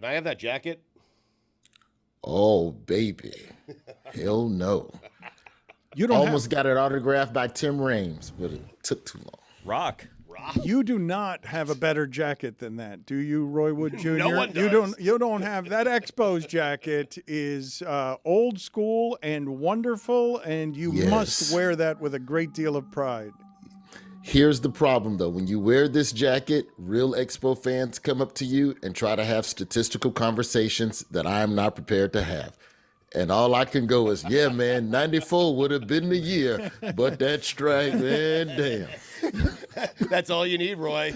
Can I have that jacket? Oh, baby. Hell no. You don't almost got it autographed by Tim Raines, but it took too long. Rock. You do not have a better jacket than that, do you, Roy Wood Jr.? No one does. You don't have that. Expos jacket is old school and wonderful, and you must wear that with a great deal of pride. Here's the problem, though. When you wear this jacket, real Expo fans come up to you and try to have statistical conversations that I am not prepared to have. And all I can go is, yeah, man, 94 would have been the year, but that strike, man, damn. That's all you need, Roy.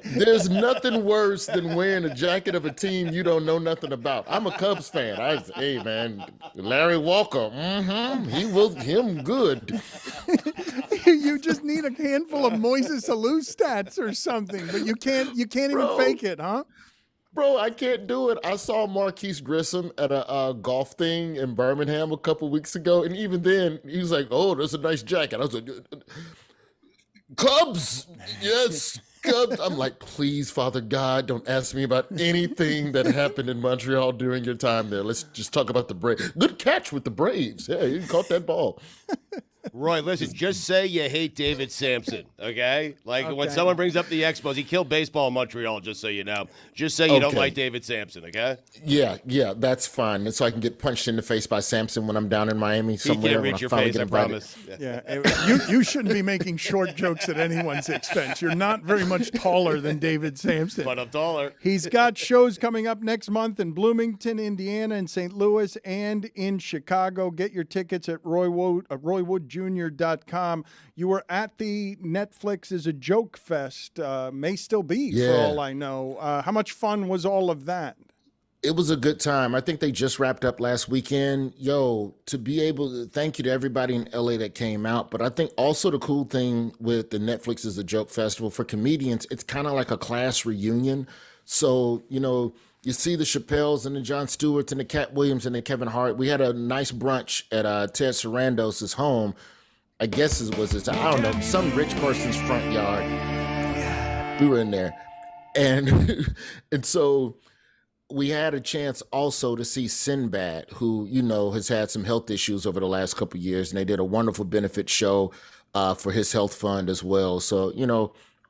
There's nothing worse than wearing a jacket of a team you don't know nothing about. I'm a Cubs fan. Hey, man, Larry Walker, him good. You just need a handful of Moises Alou stats or something, but you can't even fake it, huh? Bro, I can't do it. I saw Marquise Grissom at a golf thing in Birmingham a couple weeks ago, and even then, he was like, oh, that's a nice jacket. I was like, Cubs, yes, Cubs. I'm like, please, Father God, don't ask me about anything that happened in Montreal during your time there. Let's just talk about the Braves. Good catch with the Braves. Yeah, you caught that ball. Roy, listen, just say you hate David Sampson, okay? When someone brings up the Expos, he killed baseball in Montreal, just so you know. Just say you don't like David Sampson, okay? Yeah, that's fine. And so I can get punched in the face by Sampson when I'm down in Miami somewhere. He can't reach your face, I promise. You shouldn't be making short jokes at anyone's expense. You're not very much taller than David Sampson. But I'm taller. He's got shows coming up next month in Bloomington, Indiana, and St. Louis, and in Chicago. Get your tickets at RoyWoodJr.com. You were at the Netflix is a Joke Fest. May still be, for all I know. How much fun was all of that? It was a good time. I think they just wrapped up last weekend. To be able to thank you to everybody in LA that came out. But I think also the cool thing with the Netflix is a Joke Festival for comedians, it's kind of like a class reunion. So, you see the Chappelles and the Jon Stewarts and the Cat Williams and the Kevin Hart. We had a nice brunch at Ted Sarandos's home. I guess I don't know, some rich person's front yard. We were in there. And so we had a chance also to see Sinbad, who, has had some health issues over the last couple of years. And they did a wonderful benefit show for his health fund as well. So,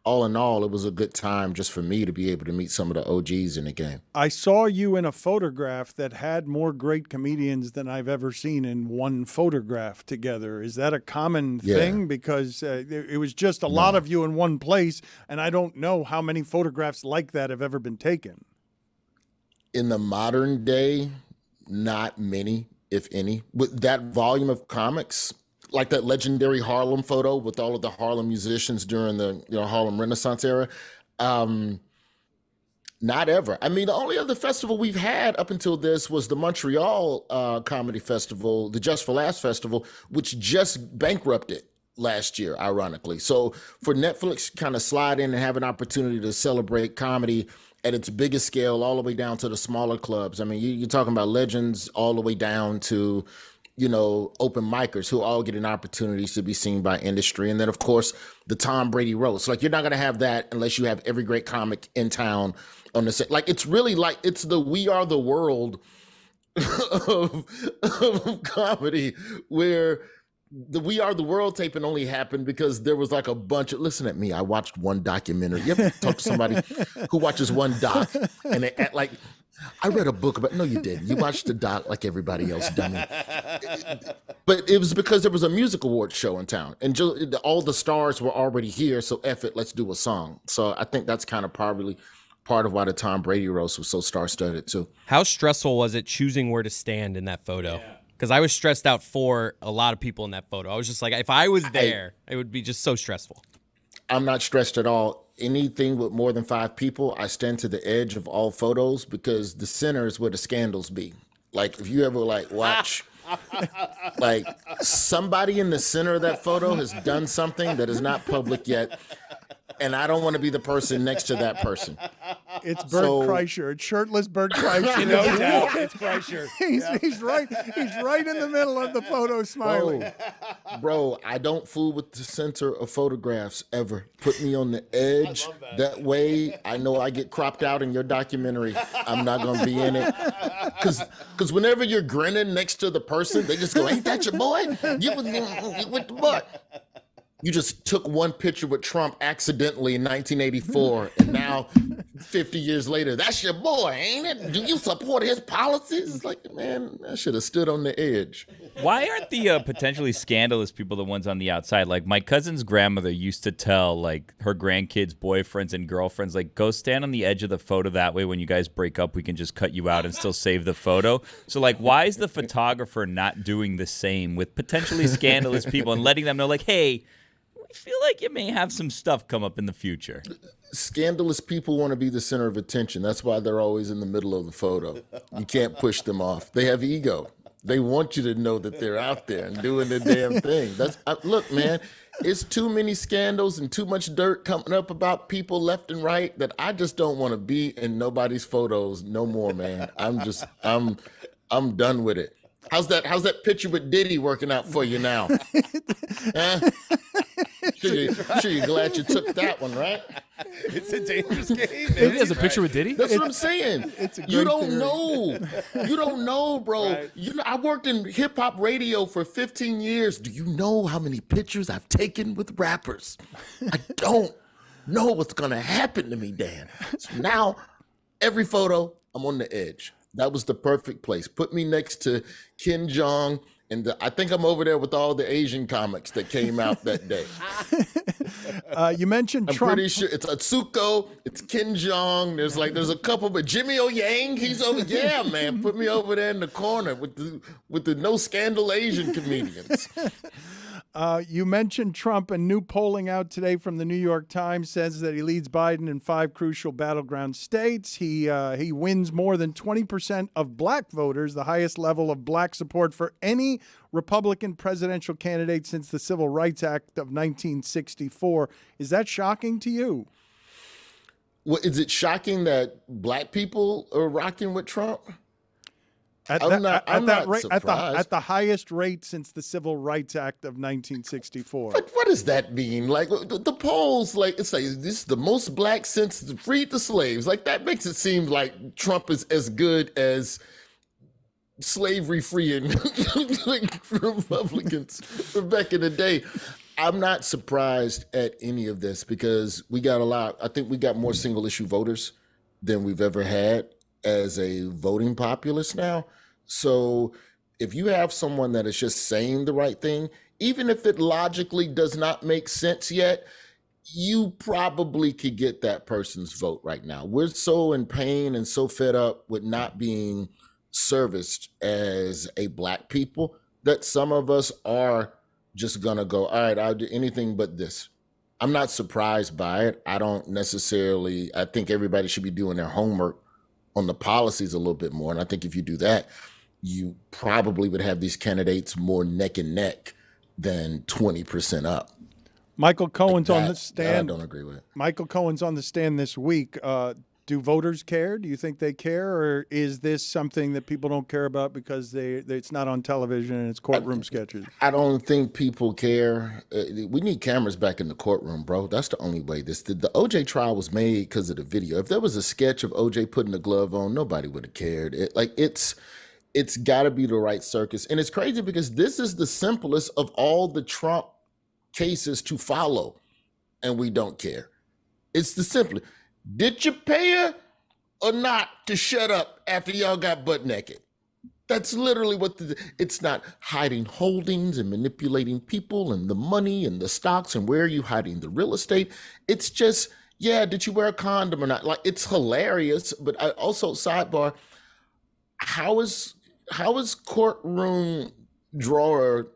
all in all, it was a good time just for me to be able to meet some of the OGs in the game. I saw you in a photograph that had more great comedians than I've ever seen in one photograph together. Is that a common thing? Because it was just a lot of you in one place, and I don't know how many photographs like that have ever been taken. In the modern day, not many, if any. With that volume of comics, like that legendary Harlem photo with all of the Harlem musicians during the Harlem Renaissance era. Not ever. I mean, the only other festival we've had up until this was the Montreal Comedy Festival, the Just for Laughs Festival, which just bankrupted last year, ironically. So for Netflix to kind of slide in and have an opportunity to celebrate comedy at its biggest scale all the way down to the smaller clubs. I mean, you're talking about legends all the way down to open micers who all get an opportunity to be seen by industry. And then, of course, the Tom Brady roast. You're not going to have that unless you have every great comic in town on the set. It's really it's the We Are the World of comedy, where the We Are the World taping only happened because there was a bunch of, listen at me, I watched one documentary. You ever talk to somebody who watches one doc and they act like, I read a book about, no, you didn't. You watched the doc like everybody else, dummy. But it was because there was a music awards show in town and all the stars were already here. So F it, let's do a song. So I think that's kind of probably part of why the Tom Brady roast was so star-studded too. How stressful was it choosing where to stand in that photo? Because I was stressed out for a lot of people in that photo. I was just like, if I was there, it would be just so stressful. I'm not stressed at all. Anything with more than 5 people, I stand to the edge of all photos because the center is where the scandals be. If you ever watch, somebody in the center of that photo has done something that is not public yet. and I don't want to be the person next to that person. It's Bert Kreischer. It's shirtless Bert Kreischer. No doubt, it's Kreischer. He's right. He's right in the middle of the photo, smiling. Bro, I don't fool with the center of photographs ever. Put me on the edge. That way, I know I get cropped out in your documentary. I'm not gonna be in it. Cause whenever you're grinning next to the person, they just go, "Ain't that your boy? You with the butt." You just took one picture with Trump accidentally in 1984, and now 50 years later, that's your boy, ain't it? Do you support his policies? It's like, man, I should have stood on the edge. Why aren't the potentially scandalous people the ones on the outside? Like, my cousin's grandmother used to tell, like, her grandkids' boyfriends and girlfriends, like, go stand on the edge of the photo. That way, when you guys break up, we can just cut you out and still save the photo. So, like, why is the photographer not doing the same with potentially scandalous people and letting them know, like, hey, I feel like you may have some stuff come up in the future? Scandalous people want to be the center of attention. That's why they're always in the middle of the photo. You can't push them off. They have ego. They want you to know that they're out there and doing the damn thing. Look, man, it's too many scandals and too much dirt coming up about people left and right that I just don't want to be in nobody's photos no more, man. I'm done with it. How's that picture with Diddy working out for you now? Huh? Sure you're glad you took that one, right? It's a dangerous game. Maybe has a picture with Diddy? That's what I'm saying. You don't know. You don't know, bro. Right. I worked in hip hop radio for 15 years. Do you know how many pictures I've taken with rappers? I don't know what's gonna happen to me, Dan. So now, every photo, I'm on the edge. That was the perfect place. Put me next to Kim Jong, and I think I'm over there with all the Asian comics that came out that day. You mentioned I'm Trump. pretty sure it's Atsuko, it's Kim Jong. There's a couple, but Jimmy O Yang, he's over. Yeah, man, put me over there in the corner with the no scandal Asian comedians. You mentioned Trump, and new polling out today from the New York Times says that he leads Biden in 5 crucial battleground states. He wins more than 20% of black voters, the highest level of black support for any Republican presidential candidate since the Civil Rights Act of 1964. Is that shocking to you? Well, is it shocking that black people are rocking with Trump? At the highest rate since the Civil Rights Act of 1964. What does that mean? Like the polls, like it's like this is the most black since freed the slaves. Like that makes it seem like Trump is as good as slavery freeing like Republicans from back in the day. I'm not surprised at any of this because we got I think we got more single issue voters than we've ever had as a voting populace now. So if you have someone that is just saying the right thing, even if it logically does not make sense yet, you probably could get that person's vote right now. We're so in pain and so fed up with not being serviced as a black people that some of us are just gonna go, all right, I'll do anything but this. I'm not surprised by it. I think everybody should be doing their homework on the policies a little bit more. And I think if you do that, you probably would have these candidates more neck and neck than 20% up. Michael Cohen's on the stand. I don't agree with it. Michael Cohen's on the stand this week. Do voters care? Do you think they care? Or is this something that people don't care about because it's not on television and it's courtroom sketches? I don't think people care. We need cameras back in the courtroom, bro. That's the only way. The OJ trial was made because of the video. If there was a sketch of OJ putting the glove on, nobody would have cared. It's got to be the right circus. And it's crazy because this is the simplest of all the Trump cases to follow, and we don't care. It's the simplest. Did you pay her or not to shut up after y'all got butt naked? That's literally what it's not hiding holdings and manipulating people and the money and the stocks and where are you hiding the real estate? It's just, yeah, did you wear a condom or not? Like, it's hilarious, but I also, sidebar, how is courtroom drawer,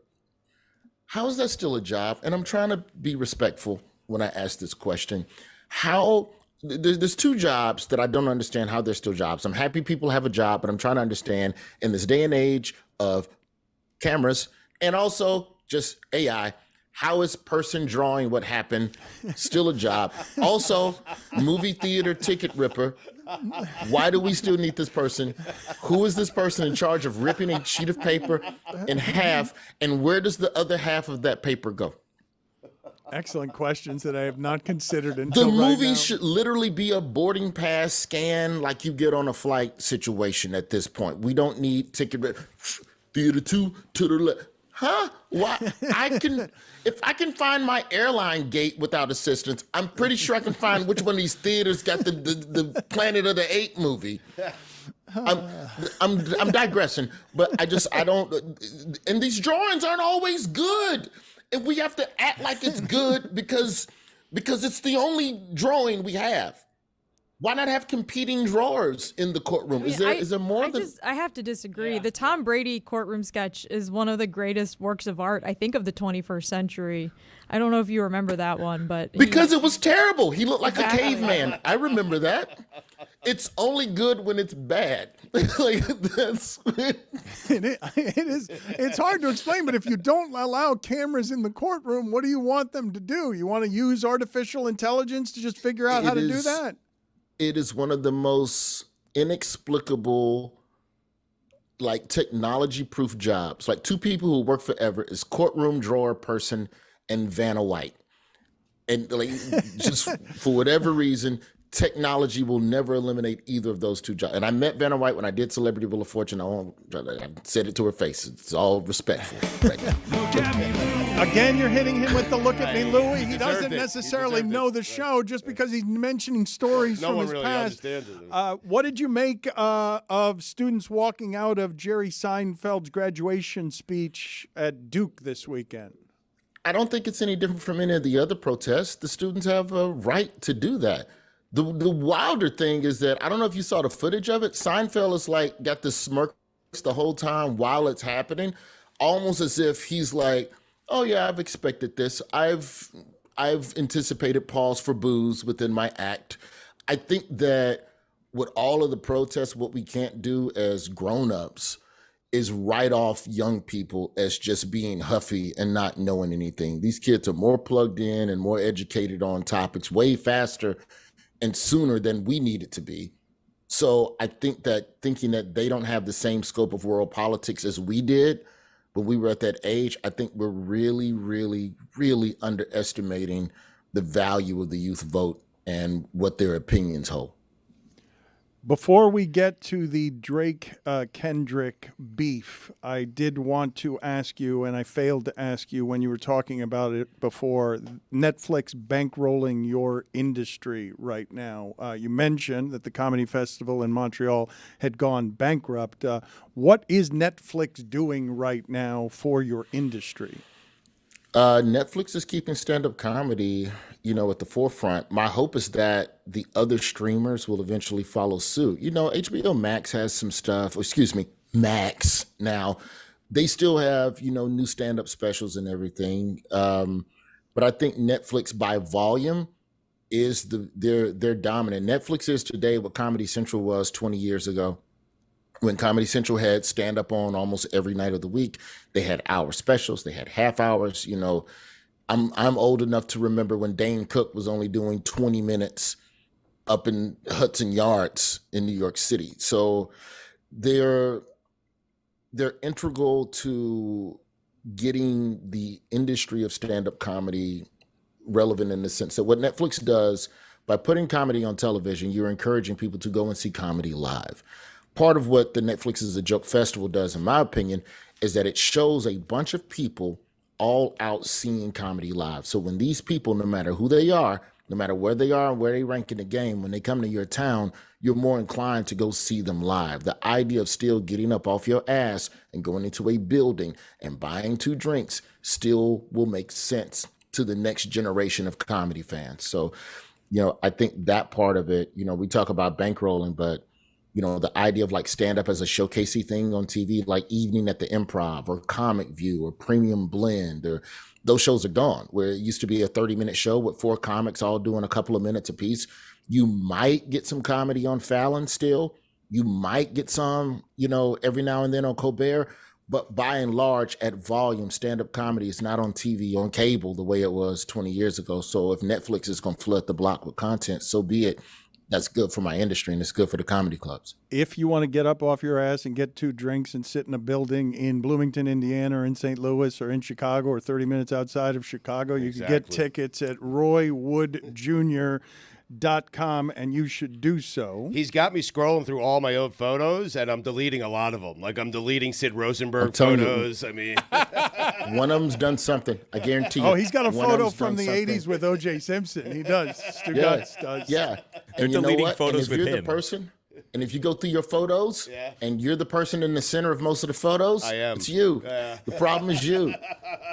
how is that still a job? And I'm trying to be respectful when I ask this question. There's 2 jobs that I don't understand how they're still jobs. I'm happy people have a job, but I'm trying to understand in this day and age of cameras and also just AI, How is person drawing what happened still a job? Also, movie theater ticket ripper. Why do we still need this person? Who is this person in charge of ripping a sheet of paper in half? And where does the other half of that paper go? Excellent questions that I have not considered until The right movie now. should literally be a boarding pass scan like you get on a flight situation at this point. We don't need ticket theater 2 to the left. Huh? Why? If I can find my airline gate without assistance, I'm pretty sure I can find which one of these theaters got the Planet of the Apes movie. I'm digressing, but I don't. And these drawings aren't always good, and we have to act like it's good because it's the only drawing we have. Why not have competing drawers in the courtroom? Is there more than? I have to disagree. Yeah. The Tom Brady courtroom sketch is one of the greatest works of art, I think, of the 21st century. I don't know if you remember that one, but because it was terrible. He looked like a caveman. I remember that. It's only good when it's bad. Like that's it is. It's hard to explain, but if you don't allow cameras in the courtroom, what do you want them to do? You want to use artificial intelligence to just figure out how to do that? It is one of the most inexplicable, like technology-proof jobs. Like two people who work forever is courtroom drawer person and Vanna White. And like just for whatever reason, technology will never eliminate either of those two jobs. And I met Vanna White when I did Celebrity Wheel of Fortune. I said it to her face. It's all respectful right now. Again, you're hitting him with the look at me, Louie. He doesn't necessarily know the show just because he's mentioning stories from his past. What did you make of students walking out of Jerry Seinfeld's graduation speech at Duke this weekend? I don't think it's any different from any of the other protests. The students have a right to do that. The wilder thing is that, I don't know if you saw the footage of it, Seinfeld is like got this smirk the whole time while it's happening, almost as if he's like, oh yeah, I've expected this. I've anticipated pause for booze within my act. I think that with all of the protests, what we can't do as grown-ups is write off young people as just being huffy and not knowing anything. These kids are more plugged in and more educated on topics way faster and sooner than we need it to be. So I think that thinking that they don't have the same scope of world politics as we did when we were at that age, I think we're really, really, really underestimating the value of the youth vote and what their opinions hold. Before we get to the Drake-Kendrick beef, I did want to ask you, and I failed to ask you when you were talking about it before, Netflix bankrolling your industry right now. You mentioned that the Comedy Festival in Montreal had gone bankrupt. What is Netflix doing right now for your industry? Netflix is keeping stand-up comedy, at the forefront. My hope is that the other streamers will eventually follow suit. HBO Max has some stuff, Max now. They still have, new stand-up specials and everything. But I think Netflix by volume is they're dominant. Netflix is today what Comedy Central was 20 years ago. When Comedy Central had stand-up on almost every night of the week, they had hour specials, they had half hours. I'm old enough to remember when Dane Cook was only doing 20 minutes up in Hudson Yards in New York City. So they're integral to getting the industry of stand-up comedy relevant in the sense that what Netflix does by putting comedy on television, you're encouraging people to go and see comedy live. Part of what the Netflix is a Joke Festival does, in my opinion, is that it shows a bunch of people all out seeing comedy live. So when these people, no matter who they are, no matter where they are and where they rank in the game, when they come to your town, you're more inclined to go see them live. The idea of still getting up off your ass and going into a building and buying 2 drinks still will make sense to the next generation of comedy fans. So, I think that part of it, we talk about bankrolling, but the idea of like stand up as a showcasey thing on TV, like Evening at the Improv or Comic View or Premium Blend, or those shows are gone, where it used to be a 30-minute show with 4 comics all doing a couple of minutes apiece. You might get some comedy on Fallon still. You might get some, every now and then on Colbert, But by and large, at volume, stand-up comedy is not on TV, on cable, the way it was 20 years ago. So if Netflix is going to flood the block with content, so be it. That's good for my industry, and it's good for the comedy clubs. If you want to get up off your ass and get 2 drinks and sit in a building in Bloomington, Indiana, or in St. Louis, or in Chicago, or 30 minutes outside of Chicago, you can get tickets at RoyWoodJr.com, and you should do so. He's got me scrolling through all my old photos, and I'm deleting a lot of them. Like, I'm deleting Sid Rosenberg photos. I mean, one of them's done something. I guarantee you. Oh, he's got a photo from the 80s with O.J. Simpson. He does. Stugotz does. Yeah. They're And you know deleting what? photos and if with you're him. The person, and if you go through your photos, and you're the person in the center of most of the photos, I am. It's you. The problem is you.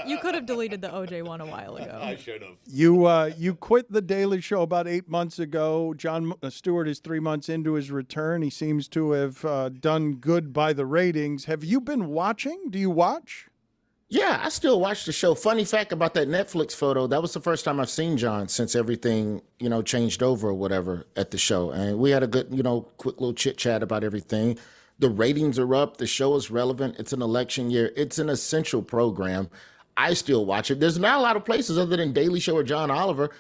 You could have deleted the OJ one a while ago. I should have. You quit The Daily Show about 8 months ago. Jon Stewart is 3 months into his return. He seems to have done good by the ratings. Have you been watching? Do you watch? Yeah, I still watch the show. Funny fact about that Netflix photo, that was the first time I've seen Jon since everything, changed over or whatever at the show. And we had a good, quick little chit chat about everything. The ratings are up. The show is relevant. It's an election year. It's an essential program. I still watch it. There's not a lot of places other than Daily Show or John Oliver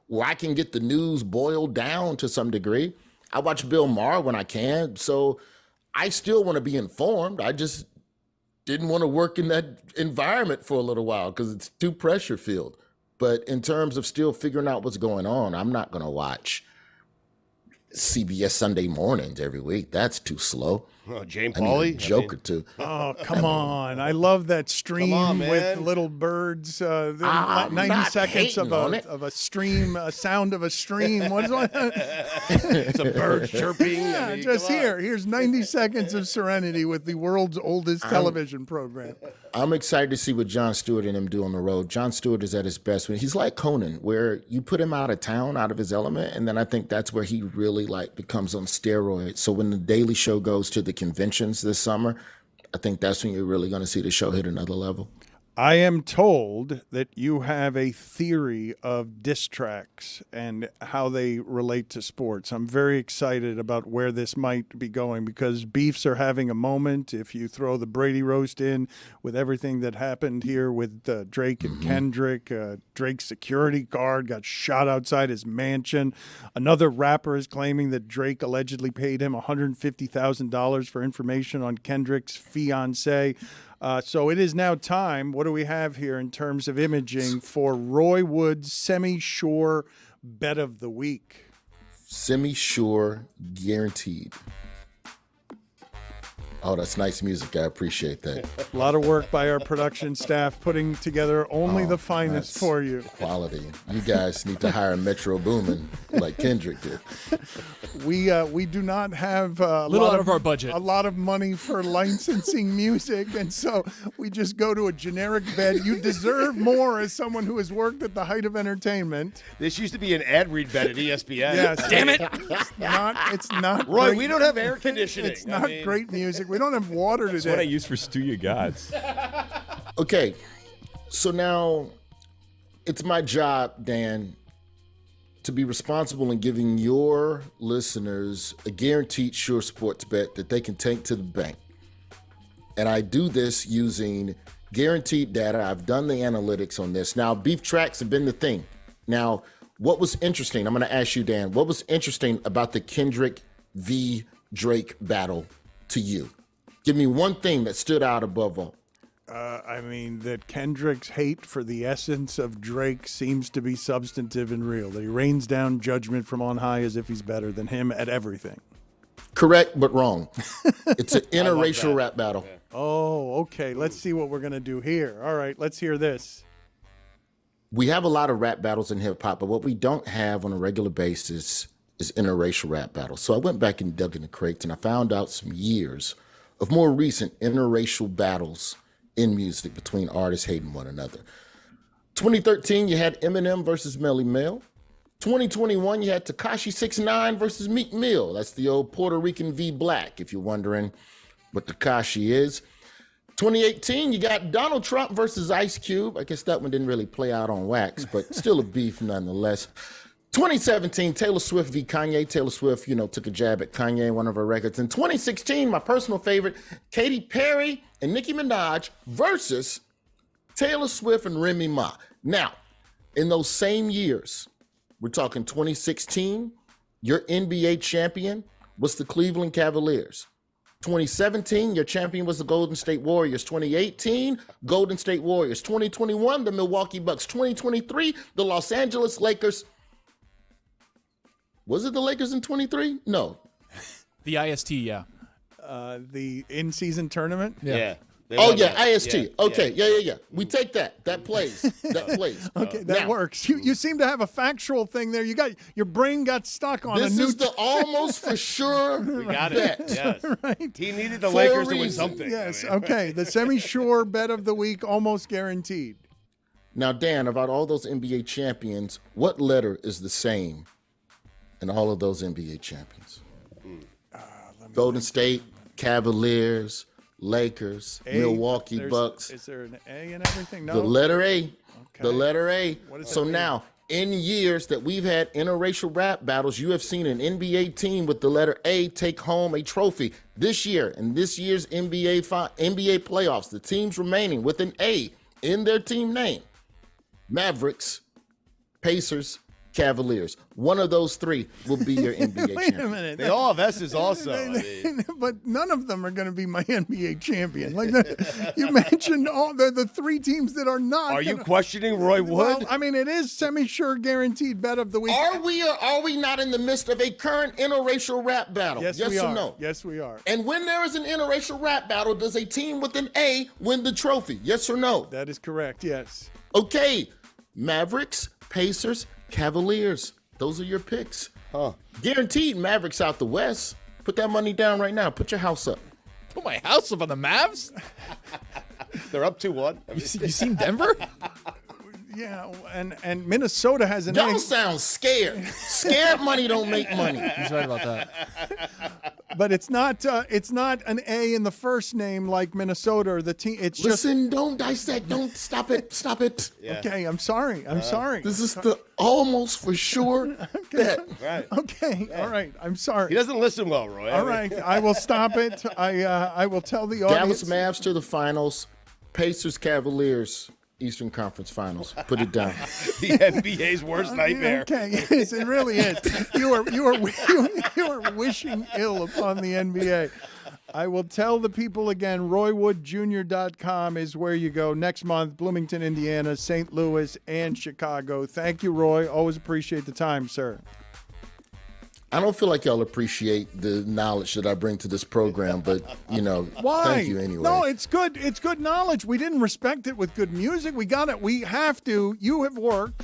where I can get the news boiled down to some degree. I watch Bill Maher when I can. So I still want to be informed. I just didn't want to work in that environment for a little while because it's too pressure filled. But in terms of still figuring out what's going on, I'm not going to watch CBS Sunday mornings every week. That's too slow. Oh, Jane I need Pauley? a joke or two. Oh, come on. I love that stream with little birds. 90 seconds of a stream, a sound of a stream. What is one? It's a bird chirping. Yeah, I mean, just come on. here's 90 seconds of serenity with the world's oldest television program. I'm excited to see what Jon Stewart and him do on the road. Jon Stewart is at his best. He's like Conan, where you put him out of town, out of his element, and then I think that's where he really becomes on steroids. So when the Daily Show goes to the conventions this summer, I think that's when you're really going to see the show hit another level. I am told that you have a theory of diss tracks and how they relate to sports. I'm very excited about where this might be going because beefs are having a moment. If you throw the Brady roast in with everything that happened here with Drake and Kendrick, Drake's security guard got shot outside his mansion. Another rapper is claiming that Drake allegedly paid him $150,000 for information on Kendrick's fiancée. So it is now time. What do we have here in terms of imaging for Roy Wood's semi-sure bet of the week? Semi-sure guaranteed. Oh, that's nice music. I appreciate that. A lot of work by our production staff putting together only the finest for you. Quality. You guys need to hire Metro Boomin like Kendrick did. We do not have a Little lot out of our budget. a lot of money for licensing music, and so we just go to a generic bet. You deserve more as someone who has worked at the height of entertainment. This used to be an ad read bet at ESPN. Yes, Damn it. It's not. Roy, great. we don't have air conditioning. It's not great music. We don't have water today. That's what I use for Stugotz. Okay, so now it's my job, Dan, to be responsible in giving your listeners a guaranteed sure sports bet that they can take to the bank. And I do this using guaranteed data. I've done the analytics on this. Now, beef tracks have been the thing. Now, what was interesting, I'm going to ask you, Dan, what was interesting about the Kendrick v. Drake battle to you? Give me one thing that stood out above all. I mean, that Kendrick's hate for the essence of Drake seems to be substantive and real. That he rains down judgment from on high as if he's better than him at everything. Correct, but wrong. It's an interracial rap battle. Yeah. Oh, okay. Let's see what we're going to do here. All right, let's hear this. We have a lot of rap battles in hip hop, but what we don't have on a regular basis is interracial rap battles. So I went back and dug in the crates and I found out some years of more recent interracial battles in music between artists hating one another. 2013, you had Eminem versus Melly Mel. 2021, you had Tekashi 6ix9ine versus Meek Mill. That's the old Puerto Rican v. Black, if you're wondering what Tekashi is. 2018, you got Donald Trump versus Ice Cube. I guess that one didn't really play out on wax, but still a beef nonetheless. 2017, Taylor Swift v. Kanye. Taylor Swift, took a jab at Kanye in one of her records. In 2016, my personal favorite, Katy Perry and Nicki Minaj versus Taylor Swift and Remy Ma. Now, in those same years, we're talking 2016, your NBA champion was the Cleveland Cavaliers. 2017, your champion was the Golden State Warriors. 2018, Golden State Warriors. 2021, the Milwaukee Bucks. 2023, the Los Angeles Lakers. Was it the Lakers in 23? No. The IST, yeah. The in-season tournament? Yeah. IST. Okay, yeah. We take that. That plays. Okay, that works. You seem to have a factual thing there. Your brain got stuck on this is the almost for sure. We got it. Yes. Right. He needed the Lakers to win something. Yes. Okay. The semi-sure bet of the week, almost guaranteed. Now, Dan, about all those NBA champions, what letter is the same in all of those NBA champions? Golden State, Cavaliers, Lakers, Milwaukee Bucks. Is there an A in everything? No. The letter A. Okay. The letter A. What So now, in years that we've had interracial rap battles, you have seen an NBA team with the letter A take home a trophy. This year, in this year's NBA playoffs, the teams remaining with an A in their team name: Mavericks, Pacers, Cavaliers. One of those three will be your NBA Wait a champion. minute. They all have S's also. I mean. But none of them are going to be my NBA champion. Like you mentioned all the three teams that are not. Are you questioning Roy Wood? Well, I mean, it is semi-sure guaranteed bet of the week. Are we not in the midst of a current interracial rap battle? Yes, we or are. no? Yes, we are. And when there is an interracial rap battle, does a team with an A win the trophy? Yes or no? That is correct. Yes. Okay. Mavericks, Pacers, Cavaliers. Those are your picks. Guaranteed Mavericks out the West. Put that money down right now. Put your house up. Put my house up on the Mavs? They're up 2-1. You seen Denver? Yeah, and Minnesota has an Y'all A. sound scared. Scared money don't make money. He's right about that. But it's not an A in the first name like Minnesota or the team. It's Listen, don't dissect. Don't stop it. Stop it. Yeah. Okay, I'm sorry. I'm sorry. This is the almost for sure bet. Right. Okay, all right. I'm sorry. He doesn't listen well, Roy. All right, I will stop it. I will tell the audience. Dallas Mavs to the finals. Pacers, Cavaliers, Eastern Conference Finals. Put it down. The NBA's worst nightmare. Okay, yes, it really is. You are wishing ill upon the NBA. I will tell the people again, RoyWoodJr.com is where you go next month. Bloomington, Indiana, St. Louis, and Chicago. Thank you, Roy. Always appreciate the time, sir. I don't feel like y'all appreciate the knowledge that I bring to this program, but, Why? thank you anyway. No, it's good. It's good knowledge. We didn't respect it with good music. We got it. We have to. You have worked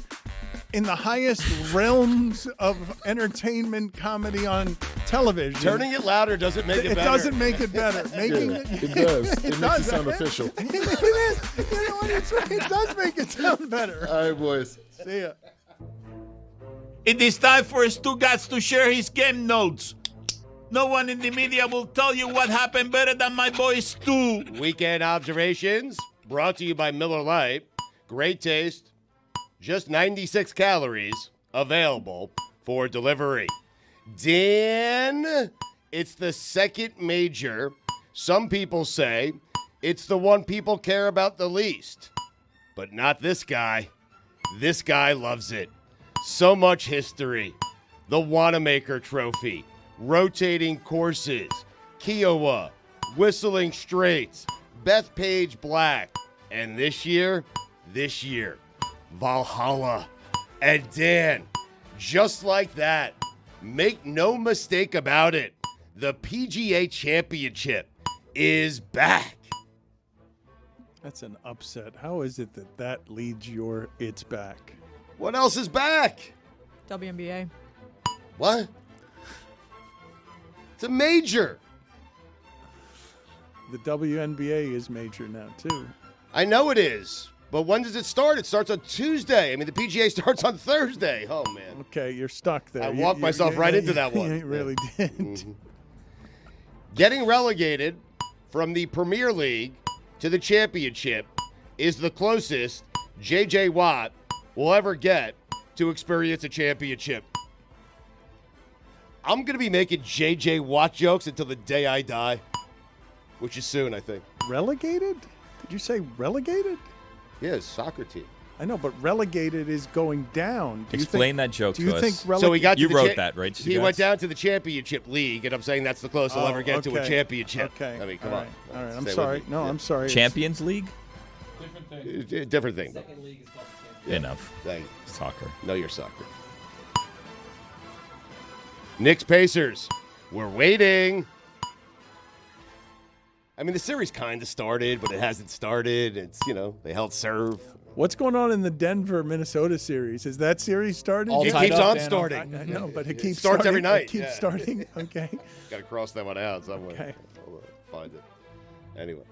in the highest realms of entertainment comedy on television. Turning it louder doesn't make it better. It doesn't make it better. Making it does. It makes it sound official. It is. You know what? It's right. It does make it sound better. All right, boys. See ya. It is time for Stugotz to share his game notes. No one in the media will tell you what happened better than my boy Stu. Weekend observations brought to you by Miller Lite. Great taste. Just 96 calories available for delivery. Dan, it's the second major. Some people say it's the one people care about the least. But not this guy. This guy loves it. So much history. The Wanamaker Trophy. Rotating courses. Kiowa. Whistling Straits. Bethpage Black. And this year, Valhalla. And Dan, just like that, make no mistake about it, the PGA Championship is back. That's an upset. How is it that leads your it's back? What else is back? WNBA. What? It's a major. The WNBA is major now, too. I know it is. But when does it start? It starts on Tuesday. I mean, the PGA starts on Thursday. Oh, man. Okay, you're stuck there. I walked myself right into that one. You really did. Mm-hmm. Getting relegated from the Premier League to the championship is the closest J.J. Watt will ever get to experience a championship. I'm going to be making JJ Watt jokes until the day I die, which is soon, I think. Relegated? Did you say relegated? Yeah, it's a soccer team. I know, but relegated is going down. Explain that joke to us. Do you think So he got to You the wrote that, right? He went down to the championship league, and I'm saying that's the closest he'll ever get to a okay. championship. Okay. I mean, come All on. right. All right. I'm Stay with sorry. me. No, Yeah. I'm sorry. Champions League? Different thing. Enough. Thank you. Soccer. Know your soccer. Knicks Pacers. We're waiting. I mean, the series kind of started, but it hasn't started. It's, they held serve. What's going on in the Denver-Minnesota series? Has that series started? All It tied keeps up, on Dan. starting. I know, but it keeps starts every starting. night. It keeps Yeah. starting. Okay. Got to cross that one out somewhere. Okay. I'll find it. Anyway.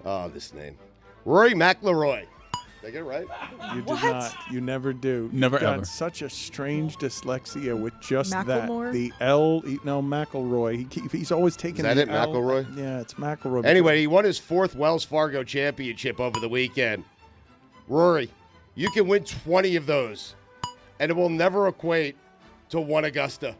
Oh, this name. Rory McIlroy. Did I get it right? You did not. You never do. Never You've got ever. such a strange dyslexia with just Macklemore? that. The L. No, McElroy. He's always taking. Is that the it, L. McElroy? Yeah, it's McElroy. Anyway, he won his 4th Wells Fargo championship over the weekend. Rory, you can win 20 of those, and it will never equate to 1 Augusta.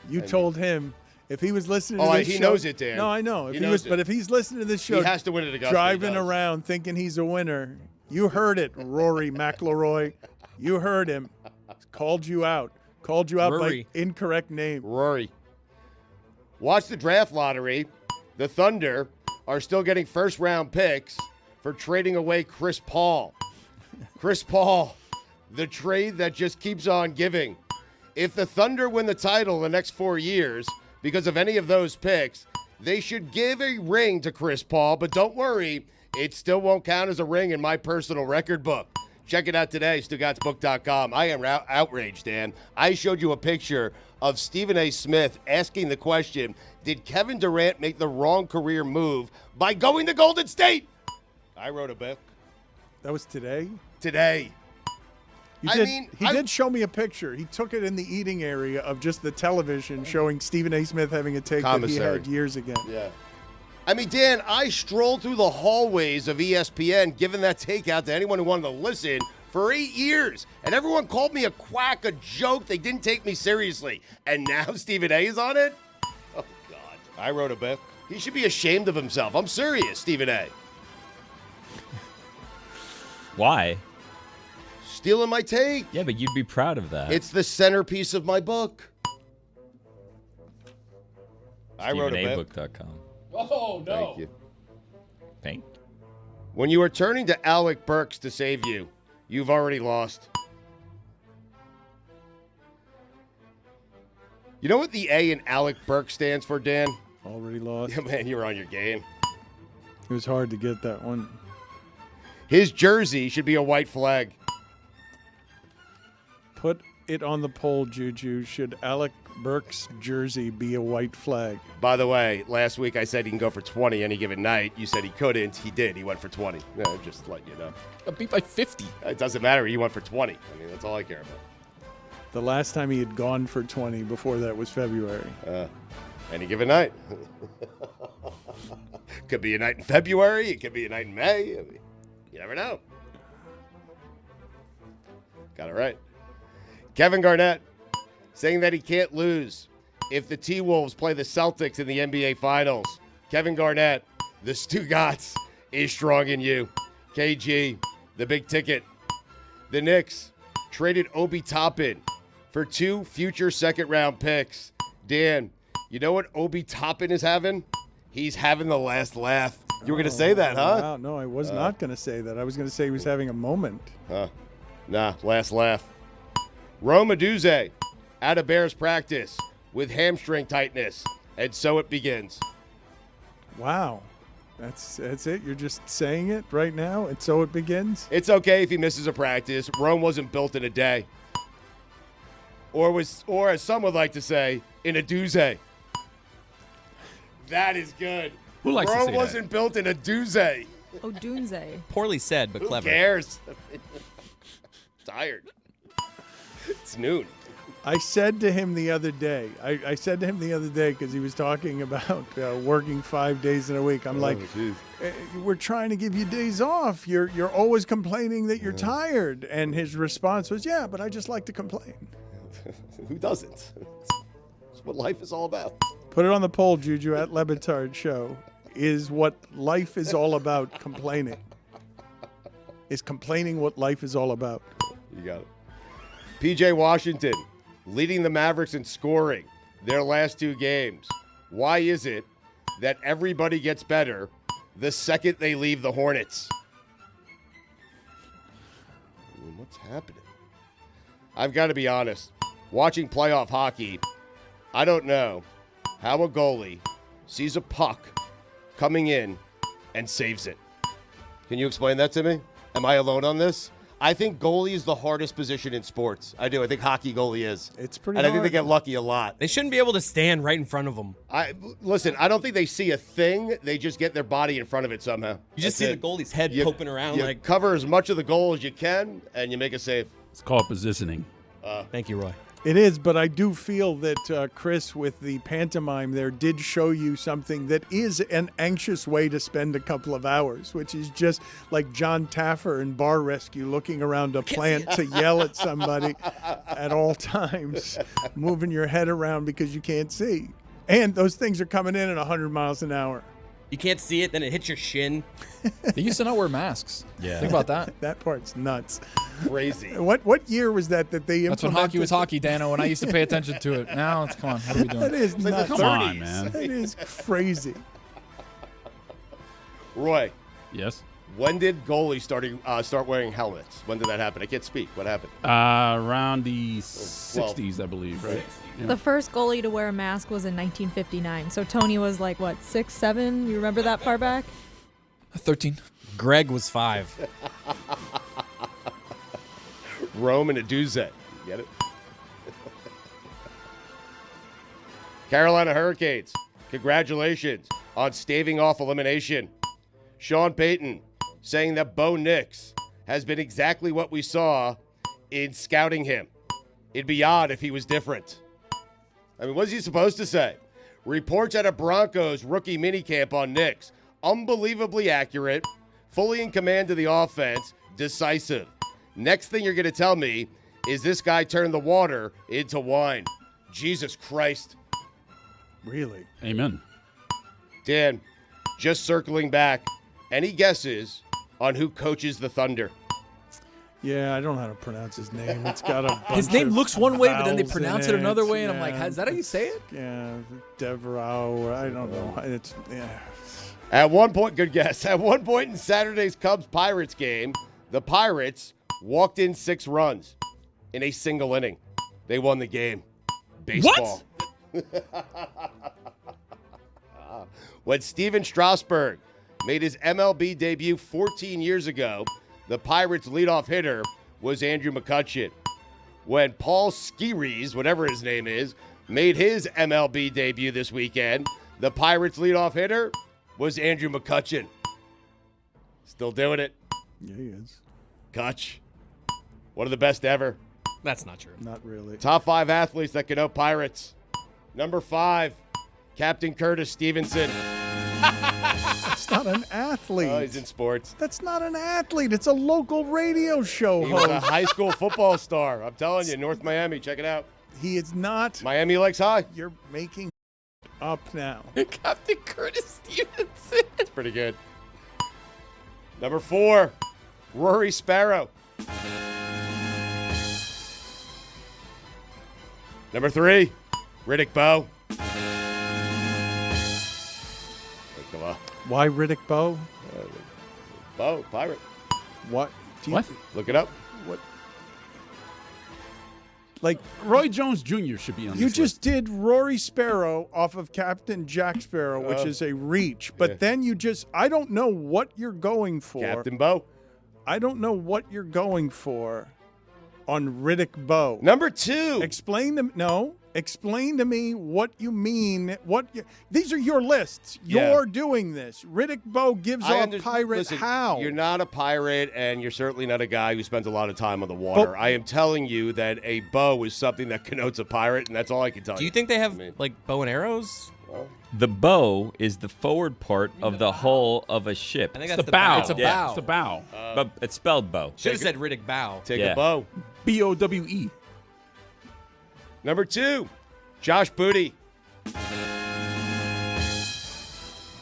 You told him if he was listening to Oh, this he show. knows it, Dan. No, I know. If He he knows was, it. but if he's listening to this show, He has to win at Augusta. driving he does. around thinking he's a winner. You heard it, Rory McIlroy. You heard him. Called you out. Called you out Rory. by incorrect name. Rory. Watch the draft lottery. The Thunder are still getting first-round picks for trading away Chris Paul. Chris Paul, the trade that just keeps on giving. If the Thunder win the title the next 4 years because of any of those picks, they should give a ring to Chris Paul, but don't worry, it still won't count as a ring in my personal record book. Check it out today, StugottsBook.com. I am outraged, Dan. I showed you a picture of Stephen A. Smith asking the question, did Kevin Durant make the wrong career move by going to Golden State? I wrote a book That was today. today. He did show me a picture. He took it in the eating area of just the television showing Stephen A. Smith having a take that he Commissary. had years ago. Yeah. I mean, Dan, I strolled through the hallways of ESPN giving that takeout to anyone who wanted to listen for 8 years. And everyone called me a quack, a joke. They didn't take me seriously. And now Stephen A. is on it? Oh, God. I wrote a book. He should be ashamed of himself. I'm serious, Stephen A. Why? Stealing my take. Yeah, but you'd be proud of that. It's the centerpiece of my book. I wrote a book. StephenAbook.com. Oh, no. Thank you. Thank. When you are turning to Alec Burks to save you, you've already lost. You know what the A in Alec Burks stands for, Dan? Already lost. Yeah, man, you were on your game. It was hard to get that one. His jersey should be a white flag. Put it on the poll, Juju. Should Alec Burks' jersey be a white flag? By the way, last week I said he can go for 20 any given night. You said he couldn't. He did. He went for 20. Yeah, just let you know. Got beat by 50. It doesn't matter. He went for 20. I mean, that's all I care about. The last time he had gone for 20 before that was February. Any given night. Could be a night in February. It could be a night in May. I mean, you never know. Got it right. Kevin Garnett saying that he can't lose if the T-Wolves play the Celtics in the NBA Finals. Kevin Garnett, the Stugotz is strong in you. KG, the big ticket. The Knicks traded Obi Toppin for 2 future second-round picks. Dan, you know what Obi Toppin is having? He's having the last laugh. You were going to say that, huh? Wow, no, I was not going to say that. I was going to say he was having a moment. Nah, last laugh. Rome Aduze out of Bears practice with hamstring tightness, and so it begins. Wow. That's it? You're just saying it right now, and so it begins? It's okay if he misses a practice. Rome wasn't built in a day. Or as some would like to say, in a doozy. That is good. Who likes to Rome say that? wasn't built in a doozy. Oh, Dunze. Poorly said, but Who clever. cares? Tired. It's noon. I said to him the other day, because he was talking about working 5 days in a week. I'm like, we're trying to give you days off. You're always complaining that you're tired. And his response was, yeah, but I just like to complain. Who doesn't? It's what life is all about. Put it on the poll, JuJu, at LeBatardShow. Is what life is all about complaining? Is complaining what life is all about? You got it. PJ Washington leading the Mavericks in scoring their last 2 games. Why is it that everybody gets better the second they leave the Hornets? I mean, what's happening? I've got to be honest. Watching playoff hockey, I don't know how a goalie sees a puck coming in and saves it. Can you explain that to me? Am I alone on this? I think goalie is the hardest position in sports. I do. I think hockey goalie is. It's pretty And hard. I think they get lucky a lot. They shouldn't be able to stand right in front of them. Listen, I don't think they see a thing. They just get their body in front of it somehow. You just see the goalie's head poking around. You cover as much of the goal as you can, and you make a save. It's called positioning. Thank you, Roy. It is, but I do feel that Chris, with the pantomime there, did show you something that is an anxious way to spend a couple of hours, which is just like John Taffer in Bar Rescue looking around a plant to yell at somebody at all times, moving your head around because you can't see. And those things are coming in at 100 miles an hour. You can't see it, then it hits your shin. They used to not wear masks. Yeah. Think about that. That part's nuts. Crazy. What year was that they implemented? That's when hockey was hockey, Dano, and I used to pay attention to it. Now, come on. What are we doing? That is nuts. the Come on, 30s. man. That is crazy. Roy, Yes. when did goalies start wearing helmets? When did that happen? I can't speak. What happened? Around the 60s, I believe, right? Yeah. The first goalie to wear a mask was in 1959. So Tony was like, what, 6, 7? You remember that far back? 13. Greg was 5. Rome and a Duzet. You get it? Carolina Hurricanes, congratulations on staving off elimination. Sean Payton saying that Bo Nix has been exactly what we saw in scouting him. It'd be odd if he was different. I mean, what's he supposed to say? Reports at a Broncos rookie minicamp on Nix. Unbelievably accurate, fully in command of the offense, decisive. Next thing you're going to tell me is this guy turned the water into wine. Jesus Christ. Really? Amen. Dan, just circling back, any guesses on who coaches the Thunder? Yeah, I don't know how to pronounce his name. It's got a His bunch name of looks one way, but then they vowels pronounce in it another way, and I'm Yeah. like, is that how you say it? Yeah, Devereaux. I don't know. It's At one point, good guess. At one point in Saturday's Cubs-Pirates game, the Pirates walked in 6 runs in a single inning. They won the game. Baseball. When Steven Strasburg made his MLB debut 14 years ago, the Pirates' leadoff hitter was Andrew McCutchen. When Paul Skeeries, whatever his name is, made his MLB debut this weekend, the Pirates' leadoff hitter was Andrew McCutchen. Still doing it. yeah, he is. Kutch. One of the best ever. That's not true. Not really. Top 5 athletes that can know Pirates. Number 5, Captain Curtis Stevenson. That's not an athlete. Oh, he's in sports. That's not an athlete. It's a local radio show He was a host. high school football star. I'm telling you, North Miami. Check it out. He is not. Miami Lakes High. You're making up now. Captain Curtis Stevenson. It's pretty good. Number 4, Rory Sparrow. Number 3, Riddick Bowe. Hey, come on. Why Riddick Bowe? Bowe, Pirate. What? What? Look it up. What? Like, Roy Jones Jr. should be on you this just did Rory Sparrow off of Captain Jack Sparrow, which is a reach. But yeah. then you just, I don't know what you're going for. Captain Bowe. I don't know what you're going for on Riddick Bowe. Number 2. Explain them. No. Explain to me what you mean. These are your lists. Yeah. You're doing this. Riddick Bowe gives off pirate. Listen, How? You're not a pirate, and you're certainly not a guy who spends a lot of time on the water. I am telling you that a bow is something that connotes a pirate, and that's all I can tell you. Do you think they have like bow and arrows? The bow is the forward part of the hull of a ship. I think It's that's the bow. It's a bow. It's the bow. But it's spelled bow. Should have said Riddick Bowe. Take Yeah. a bow. BOWE. Number 2, Josh Booty.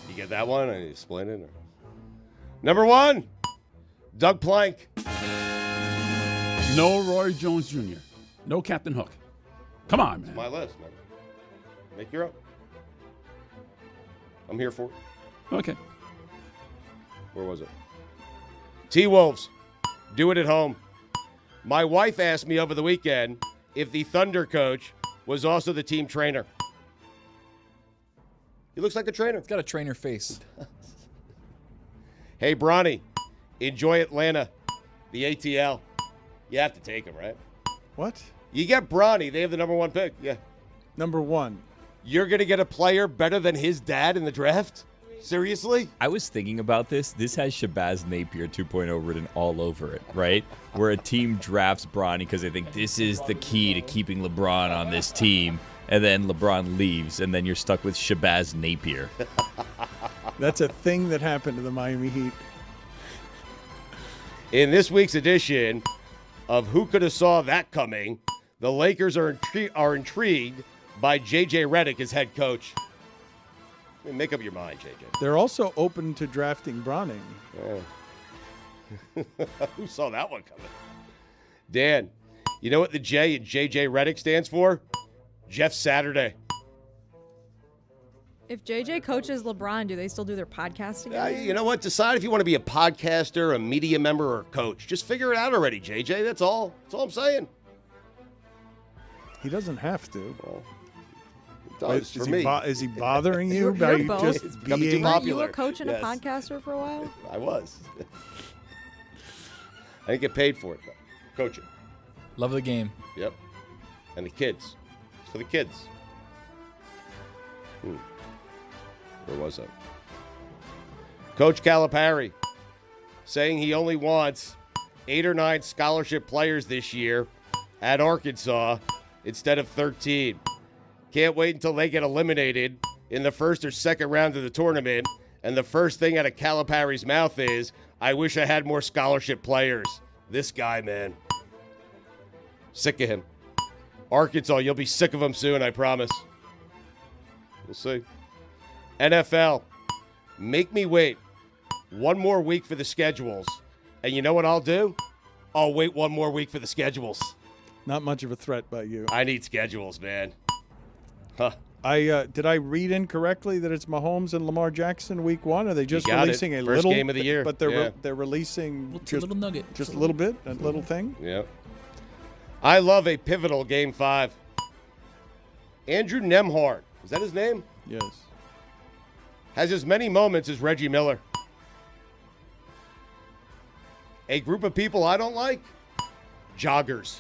You get that one? I need to explain it. Number 1, Doug Plank. No Roy Jones Jr. No Captain Hook. Come on, man. My list, man. Make your own. I'm here for it. Okay. Where was it? T-Wolves. Do it at home. My wife asked me over the weekend if the Thunder coach was also the team trainer. He looks like a trainer. It's got a trainer face. Hey, Bronny, enjoy Atlanta, the ATL. You have to take him, right? What? You get Bronny. They have the number 1 pick. Yeah. Number 1. You're going to get a player better than his dad in the draft? Seriously? I was thinking about this. This has Shabazz Napier 2.0 written all over it, right? Where a team drafts Bronny because they think this is the key to keeping LeBron on this team, and then LeBron leaves, and then you're stuck with Shabazz Napier. That's a thing that happened to the Miami Heat. In this week's edition of Who Could Have Saw That Coming, the Lakers are intrigued by J.J. Redick as head coach. I mean, make up your mind, J.J. They're also open to drafting Browning. Who saw that one coming? Dan, you know what the J in J.J. Redick stands for? Jeff Saturday. If JJ coaches LeBron, do they still do their podcast together? You know what? Decide if you want to be a podcaster, a media member, or a coach. Just figure it out already, J.J. That's all. That's all I'm saying. He doesn't have to. Well, it does for me. Is he bothering you You're by both. just It's becoming too being? Weren't popular. you a coach and Yes. a podcaster for a while? I was. I didn't get paid for it, though. Coaching. Love the game. Yep. And the kids. It's for the kids. Where was I? Coach Calipari saying he only wants 8 or 9 scholarship players this year at Arkansas instead of 13. Can't wait until they get eliminated in the first or second round of the tournament. And the first thing out of Calipari's mouth is, I wish I had more scholarship players. This guy, man. Sick of him. Arkansas, you'll be sick of him soon, I promise. We'll see. NFL, make me wait 1 more week for the schedules. And you know what I'll do? I'll wait 1 more week for the schedules. Not much of a threat by you. I need schedules, man. Huh. Did I read incorrectly that it's Mahomes and Lamar Jackson week 1? Are they just got it. releasing a First little game of the year. But they're Yeah. they're releasing It's a little nugget. just a little bit, a little thing. Yeah. I love a pivotal game 5. Andrew Nemhart, is that his name? Yes. Has as many moments as Reggie Miller. A group of people I don't like? Joggers.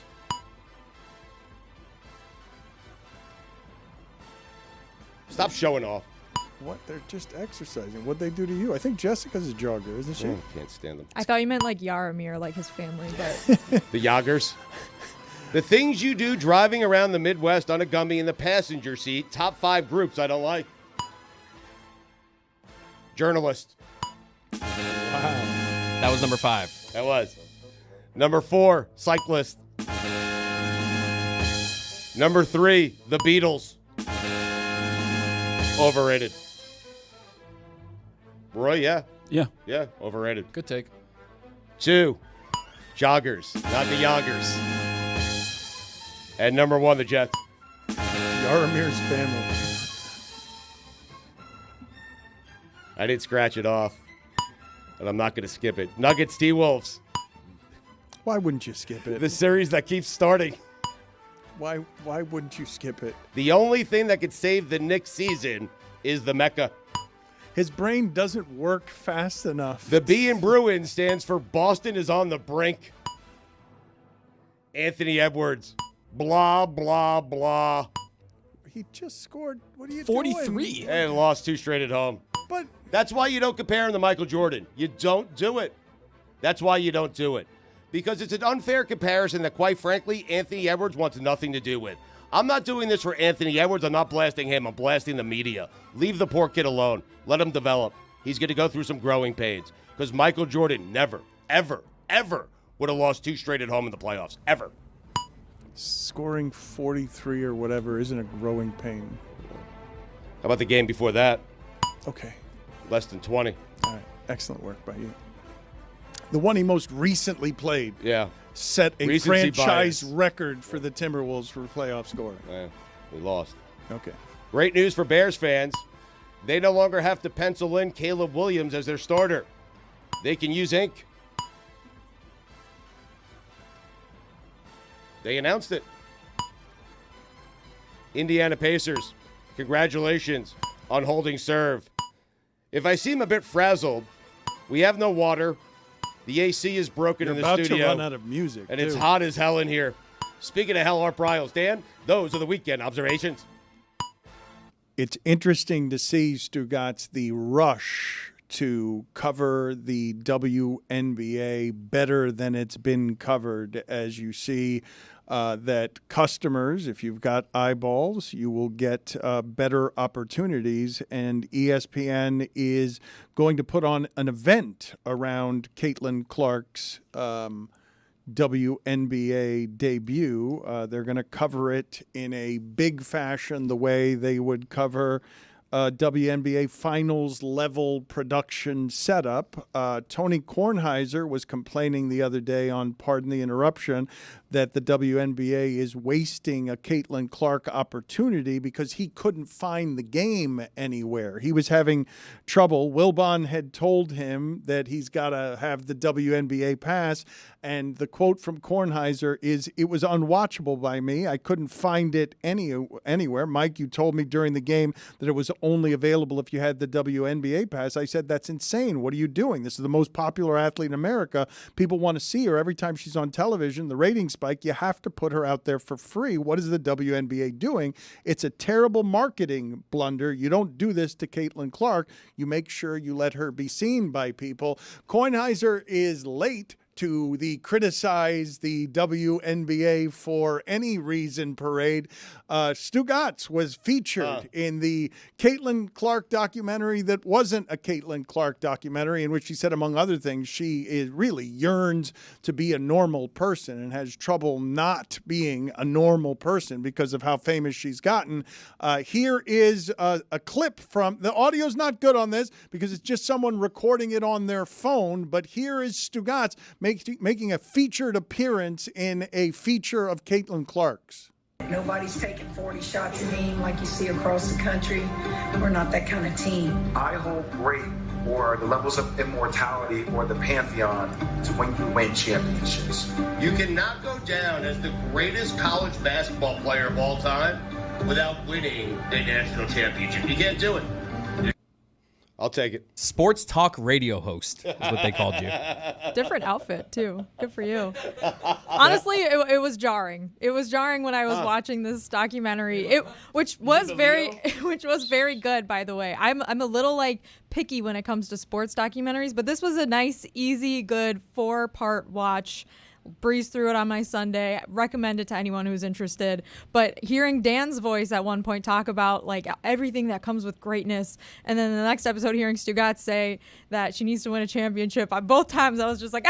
Stop showing off. What? They're just exercising. What'd they do to you? I think Jessica's a jogger, isn't she? Can't stand them. I thought you meant like Yaramir, like his family, but The Joggers. The things you do driving around the Midwest on a gummy in the passenger seat. Top 5 groups I don't like. Journalist. Wow. That was number 5. That was. Number 4, cyclist. Number 3, the Beatles. Overrated. Roy, yeah. Yeah. Yeah, overrated. Good take. 2, joggers, not the yoggers. And number 1, the Jets. Yaramir's family. I didn't scratch it off, and I'm not going to skip it. Nuggets, T-Wolves. Why wouldn't you skip it? The series that keeps starting. Why wouldn't you skip it? The only thing that could save the Knicks season is the Mecca. His brain doesn't work fast enough. The B in Bruins stands for Boston is on the brink. Anthony Edwards. Blah, blah, blah. he just scored. What are you 43. doing? And lost 2 straight at home. But That's why you don't compare him to Michael Jordan. You don't do it. That's why you don't do it. Because it's an unfair comparison that, quite frankly, Anthony Edwards wants nothing to do with. I'm not doing this for Anthony Edwards. I'm not blasting him. I'm blasting the media. Leave the poor kid alone. Let him develop. He's going to go through some growing pains. Because Michael Jordan never, ever, ever would have lost 2 straight at home in the playoffs. Ever. scoring 43 or whatever isn't a growing pain. How about the game before that? Okay. Less than 20. All right. Excellent work by you. The one he most recently played set a Recency franchise bias. record for the Timberwolves for playoff scoring. We lost. Okay. Great news for Bears fans. They no longer have to pencil in Caleb Williams as their starter. They can use ink. They announced it. Indiana Pacers, congratulations on holding serve. If I seem a bit frazzled, we have no water. The AC is broken You're in the about studio. to run out of music, and too. it's hot as hell in here. Speaking of hell, Art Briles, Dan, those are the weekend observations. It's interesting to see, Stugotz, the rush to cover the WNBA better than it's been covered. As you see that customers, if you've got eyeballs, you will get better opportunities. And ESPN is going to put on an event around Caitlin Clark's WNBA debut. They're going to cover it in a big fashion, the way they would cover WNBA finals level production setup. Tony Kornheiser was complaining the other day on Pardon the Interruption that the WNBA is wasting a Caitlin Clark opportunity because he couldn't find the game anywhere. He was having trouble. Wilbon had told him that he's got to have the WNBA pass, and the quote from Kornheiser is, "It was unwatchable by me. I couldn't find it anywhere. Mike, you told me during the game that it was only available if you had the WNBA pass." I said, "That's insane. What are you doing? This is the most popular athlete in America. People want to see her every time she's on television. The ratings spike. You have to put her out there for free. What is the WNBA doing? It's a terrible marketing blunder. You don't do this to Caitlin Clark. You make sure you let her be seen by people." Kornheiser is late to the criticize the WNBA for any reason parade. Stugotz was featured in the Caitlin Clark documentary that wasn't a Caitlin Clark documentary, in which she said, among other things, she really yearns to be a normal person and has trouble not being a normal person because of how famous she's gotten. Here is a clip from, the audio's not good on this because it's just someone recording it on their phone, but here is Stugotz making a featured appearance in a feature of Caitlin Clark's. Nobody's taking 40 shots a game like you see across the country. We're not that kind of team. I hold great, or the levels of immortality, or the pantheon to when you win championships. You cannot go down as the greatest college basketball player of all time without winning a national championship. You can't do it. I'll take it. Sports talk radio host is what they called you. Different outfit, too. Good for you. Honestly, it was jarring. It was jarring when I was watching this documentary, which was very good, by the way. I'm a little, picky when it comes to sports documentaries, but this was a nice, easy, good 4-part watch. Breeze through it on my Sunday. Recommend it to anyone who's interested. But hearing Dan's voice at one point talk about everything that comes with greatness, and then the next episode hearing Stugotz say that she needs to win a championship, both times I was just like,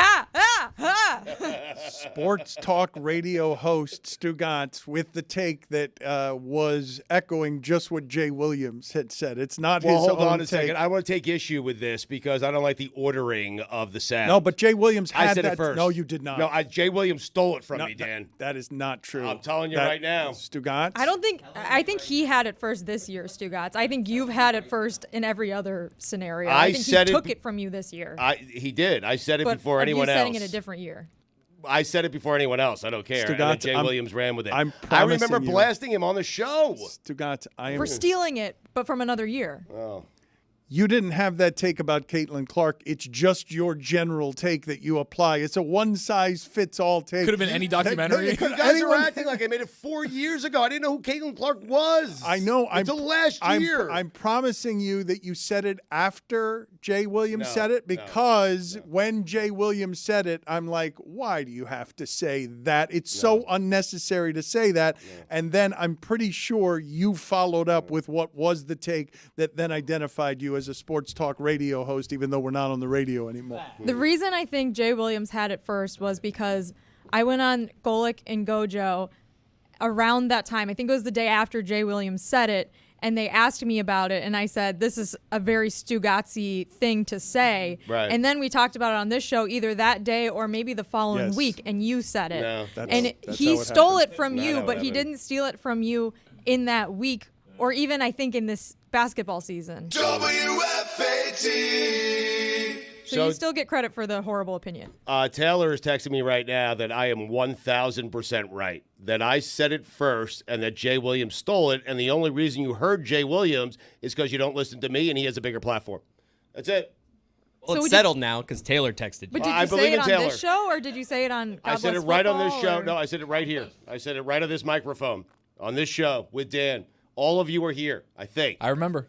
Sports talk radio host Stugotz with the take that was echoing just what Jay Williams had said. It's not his own hold on a take. second. I want to take issue with this because I don't like the ordering of the sound. No, but Jay Williams had I said that. it first. No, you did not. No, Jay Williams stole it from me, Dan. That is not true. I'm telling you right now. Stugotz? I think he had it first this year, Stugotz. I think you've had it first in every other scenario. I think he took it from you this year. He did. I said it but before anyone else. You're setting it a different year. I said it before anyone else. I don't care. Stugotz, Jay Williams ran with it. I remember blasting him on the show. Stugotz, For stealing it, but from another year. Oh. you didn't have that take about Caitlin Clark. It's just your general take that you apply. It's a one-size-fits-all take. Could have been any documentary. You guys are acting like I made it 4 years ago. I didn't know who Caitlin Clark was. I know. Until last year. I'm promising you that you said it after Jay Williams said it, because when Jay Williams said it, I'm like, why do you have to say that? It's so unnecessary to say that. And then I'm pretty sure you followed up with what was the take that then identified you as a sports talk radio host, even though we're not on the radio anymore. The reason I think Jay Williams had it first was because I went on Golic and Gojo around that time. I think it was the day after Jay Williams said it, and they asked me about it, and I said, this is a very Stugotz-y thing to say. Right. And then we talked about it on this show either that day or maybe the following week, and you said it. No, and he stole it from you, but he didn't steal it from you in that week, or even I think in this basketball season. So you still get credit for the horrible opinion. Taylor is texting me right now that I am 1,000% right. That I said it first and that Jay Williams stole it. And the only reason you heard Jay Williams is because you don't listen to me and he has a bigger platform. That's it. Well, it's settled now because Taylor texted you. But did you say it on this show or did you say it on God I said it Bless right on this Football, show. or? No, I said it right here. I said it right on this microphone. On this show with Dan. All of you are here, I think. I remember.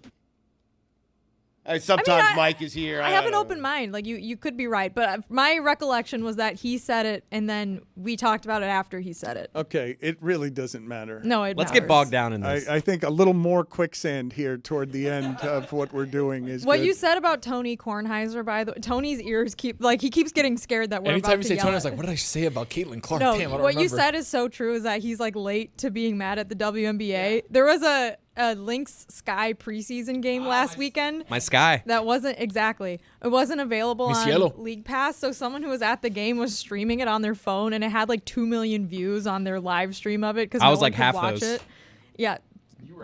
Sometimes Mike is here. I have an open mind. Like you could be right, but my recollection was that he said it, and then we talked about it after he said it. Okay, it really doesn't matter. No, Let's get bogged down in this. I think a little more quicksand here toward the end of what we're doing is what good. you said about Tony Kornheiser. By the way, Tony's ears he keeps getting scared that we're Anytime about you to say yell Tony, I at was like, what did I say about Caitlin Clark? No, Damn, I don't what remember. you said is so true. Is that he's like late to being mad at the WNBA. There was a Lynx Sky preseason game last weekend. My Sky. That wasn't exactly. It wasn't available Mi on cielo. League Pass. So someone who was at the game was streaming it on their phone, and it had like 2 million views on their live stream of it because I no was one like could half watch those. it. Yeah,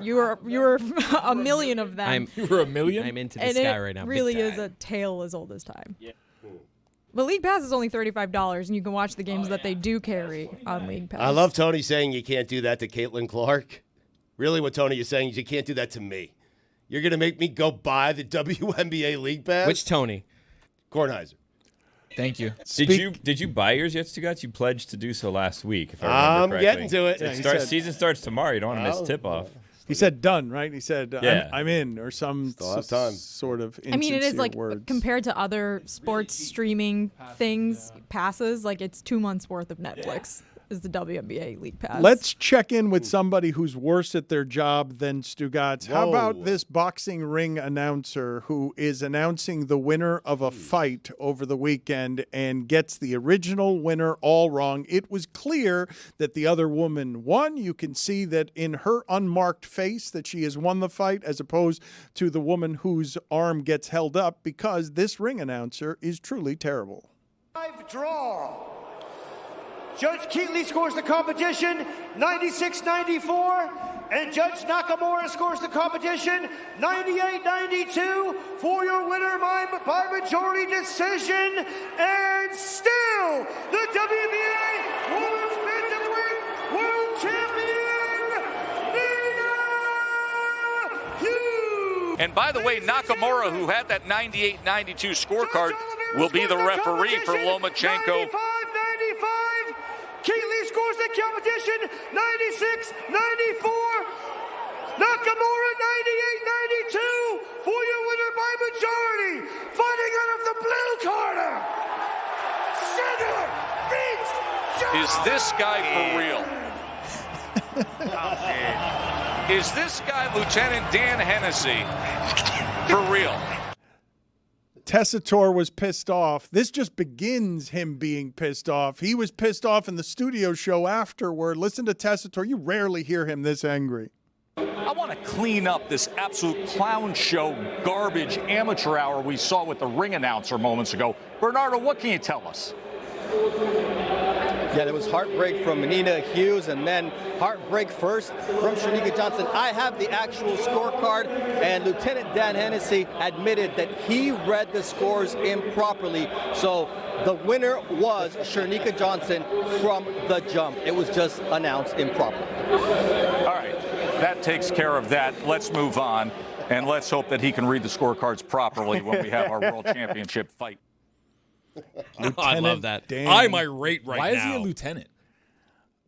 you were a million of them. You were a million? I'm into the and Sky it right now. big really time. is a tale as old as time. Yeah. But League Pass is only $35, and you can watch the games that they do carry on League Pass. I love Tony saying you can't do that to Caitlin Clark. Really what Tony is saying is you can't do that to me. You're going to make me go buy the WNBA League Pass? Which Tony? Kornheiser. Thank you. Did you buy yours yet, Stugotz? You pledged to do so last week, if I remember correctly. Getting to it. Yeah, Season starts tomorrow. You don't want to miss tip-off. He said done, right? He said, Yeah. I'm in, or some Still have time. sort of I mean, it is insincere like words. compared to other sports streaming things, passes, like it's 2 months worth of Netflix is the WNBA League Pass. Let's check in with somebody who's worse at their job than Stugotz. How about Whoa. this boxing ring announcer who is announcing the winner of a fight over the weekend and gets the original winner all wrong? It was clear that the other woman won. You can see that in her unmarked face that she has won the fight as opposed to the woman whose arm gets held up because this ring announcer is truly terrible. Draw. Judge Keatley scores the competition 96-94, and Judge Nakamura scores the competition 98-92 for your winner by majority decision, and still the WNBA Women's Bantamweight World Champion, Nina Hughes. And by the way, Nakamura, who had that 98-92 scorecard, will be the referee for Lomachenko. 95-95. Keatley scores the competition 96-94. Nakamura 98-92 for your winner by majority. Fighting out of the blue corner, Center beats Is this guy for real? Is this guy Lieutenant Dan Hennessy for real? Tessitore was pissed off. This just begins him being pissed off. He was pissed off in the studio show afterward. Listen to Tessitore. You rarely hear him this angry. I want to clean up this absolute clown show, garbage amateur hour we saw with the ring announcer moments ago. Bernardo, what can you tell us? Yeah, there was heartbreak from Nina Hughes and then heartbreak first from Shanika Johnson. I have the actual scorecard, and Lieutenant Dan Hennessy admitted that he read the scores improperly. So the winner was Shanika Johnson from the jump. It was just announced improperly. All right, that takes care of that. Let's move on. And let's hope that he can read the scorecards properly when we have our world championship fight. I love that. Dan. I'm irate right now. Why is he a lieutenant?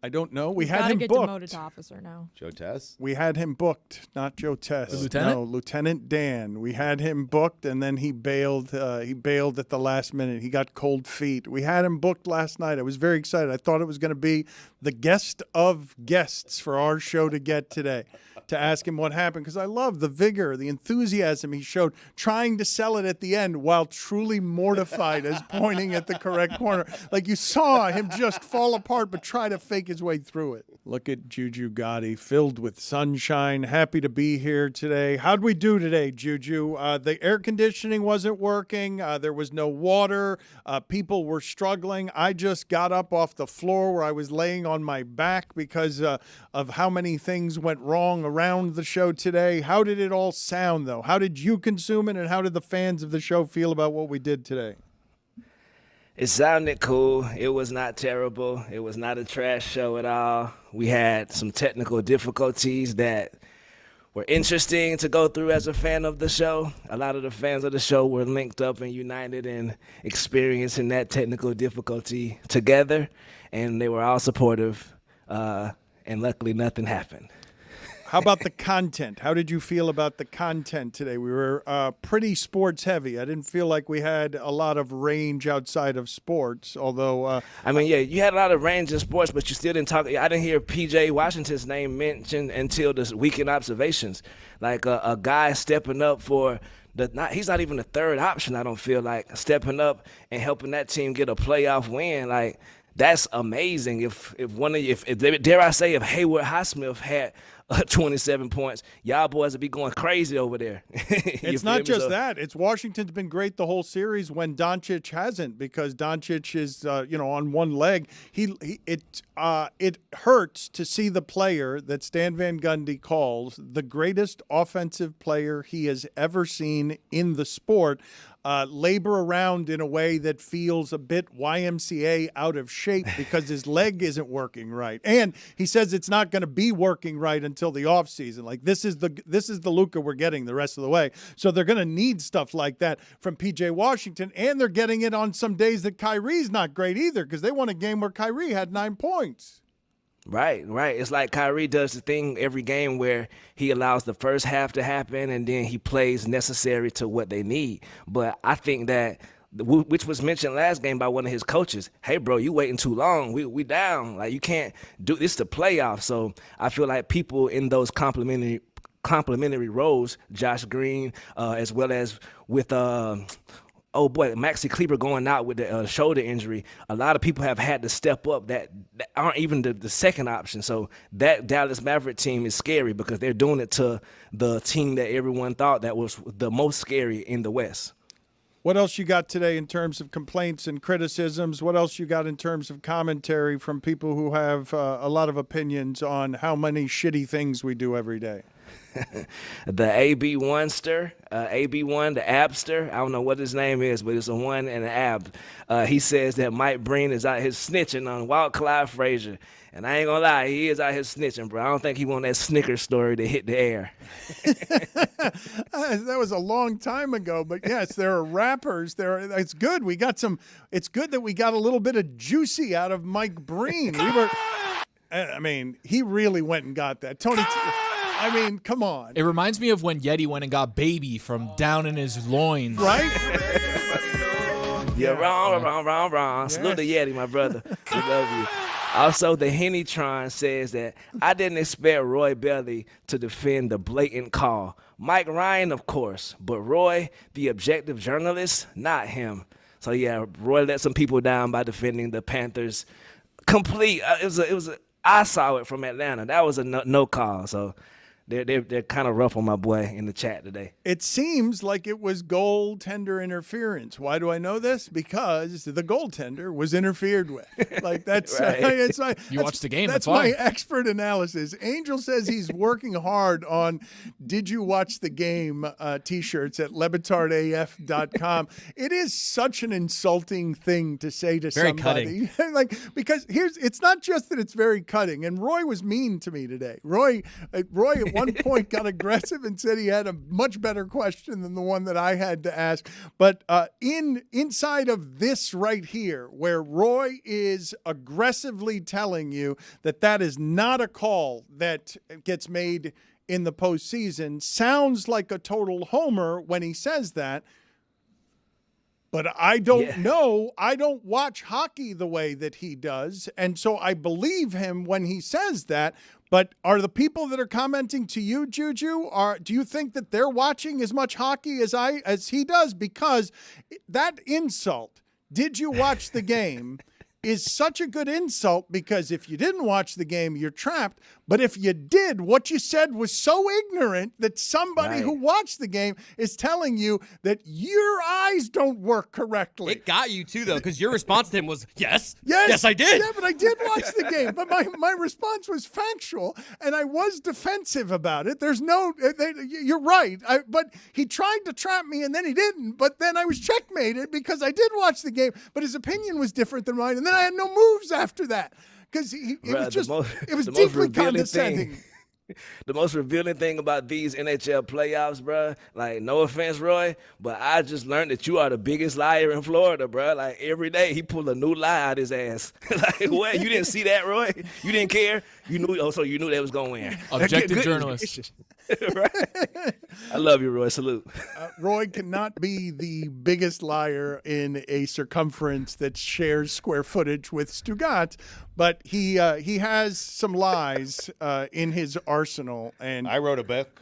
I don't know. We had Gotta him get booked. demoted to officer now. Joe Tess? We had him booked, not Joe Tess. The lieutenant? No, Lieutenant Dan. We had him booked, and then he bailed. He bailed at the last minute. He got cold feet. We had him booked last night. I was very excited. I thought it was going to be the guest of guests for our show to get today, to ask him what happened, because I love the vigor, the enthusiasm he showed, trying to sell it at the end while truly mortified as pointing at the correct corner. Like you saw him just fall apart, but try to fake his way through it. Look at JuJu Gotti, filled with sunshine, happy to be here today. How'd we do today, JuJu? The air conditioning wasn't working. There was no water. People were struggling. I just got up off the floor where I was laying on my back because of how many things went wrong around the show today. How did it all sound, though? How did you consume it, and how did the fans of the show feel about what we did today? It sounded cool. It was not terrible. It was not a trash show at all. We had some technical difficulties that were interesting to go through as a fan of the show. A lot of the fans of the show were linked up and united in experiencing that technical difficulty together, and they were all supportive, and luckily nothing happened. How about the content? How did you feel about the content today? We were pretty sports heavy. I didn't feel like we had a lot of range outside of sports, although... I mean, yeah, you had a lot of range in sports, but you still didn't talk. I didn't hear P.J. Washington's name mentioned until the weekend observations. Like a guy stepping up for... he's not even the third option, I don't feel like. Stepping up and helping that team get a playoff win, like... That's amazing. If dare I say, if Hayward Highsmith had 27 points, y'all boys would be going crazy over there. It's not just that. It's Washington's been great the whole series when Doncic hasn't, because Doncic is on one leg. It hurts to see the player that Stan Van Gundy calls the greatest offensive player he has ever seen in the sport. Labor around in a way that feels a bit YMCA out of shape because his leg isn't working right. And he says it's not going to be working right until the offseason. Like this is the Luka we're getting the rest of the way. So they're going to need stuff like that from PJ Washington, and they're getting it on some days that Kyrie's not great either, because they won a game where Kyrie had 9 points. Right. It's like Kyrie does the thing every game where he allows the first half to happen and then he plays necessary to what they need. But I think that, which was mentioned last game by one of his coaches, hey, bro, you waiting too long. We down. Like, you can't do this to playoffs. So I feel like people in those complementary roles, Josh Green, as well as with Maxi Kleber going out with the shoulder injury, a lot of people have had to step up that aren't even the second option. So that Dallas Maverick team is scary because they're doing it to the team that everyone thought that was the most scary in the West. What else you got today in terms of complaints and criticisms? What else you got in terms of commentary from people who have a lot of opinions on how many shitty things we do every day? The AB1ster, AB1, the Abster, I don't know what his name is, but it's a 1 and an ab. He says that Mike Breen is out here snitching on Walt Clyde Frazier. And I ain't gonna lie, he is out here snitching, bro. I don't think he want that Snickers story to hit the air. That was a long time ago, but yes, there are rappers. It's good. It's good that we got a little bit of juicy out of Mike Breen. He really went and got that. Tony, come on. It reminds me of when Yeti went and got Baby from down in his loins. Right? Yeah, wrong. Yes. Salute to Yeti, my brother. We love you. Also, the Hennytron says that I didn't expect Roy Belly to defend the blatant call. Mike Ryan, of course, but Roy, the objective journalist, not him. So yeah, Roy let some people down by defending the Panthers. Complete. I saw it from Atlanta. That was a no call. So they're kind of rough on my boy in the chat today. It seems like it was goaltender interference. Why do I know this? Because the goaltender was interfered with. Like that's right. You watched the game. That's my expert analysis. Angel says he's working hard on "Did you watch the game" T-shirts at LeBatardAF.com. It is such an insulting thing to say to very somebody. Cutting. Because it's not just that it's very cutting. And Roy was mean to me today. Roy at one point got aggressive and said he had a much better question than the one that I had to ask. But inside of this right here, where Roy is aggressively telling you that is not a call that gets made in the postseason, sounds like a total homer when he says that. But I don't know. I don't watch hockey the way that he does. And so I believe him when he says that. But are the people that are commenting to you, JuJu, do you think that they're watching as much hockey as he does? Because that insult, did you watch the game, is such a good insult, because if you didn't watch the game, you're trapped. But if you did, what you said was so ignorant that somebody who watched the game is telling you that your eyes don't work correctly. It got you too, though, because your response to him was, yes, I did. Yeah, but I did watch the game. But my response was factual, and I was defensive about it. There's no, you're right. But he tried to trap me, and then he didn't. But then I was checkmated because I did watch the game, but his opinion was different than mine. And then I had no moves after that because it was deeply condescending. The most revealing thing about these NHL playoffs, bro, like, no offense, Roy, but I just learned that you are the biggest liar in Florida, bro. Like, every day he pull a new lie out his ass. Like, what? You didn't see that, Roy? You didn't care? You knew? Oh, so you knew that was going to win. Objective journalist. Right? I love you, Roy. Salute. Roy cannot be the biggest liar in a circumference that shares square footage with Stugotz, but he has some lies in his arsenal. And I wrote a book.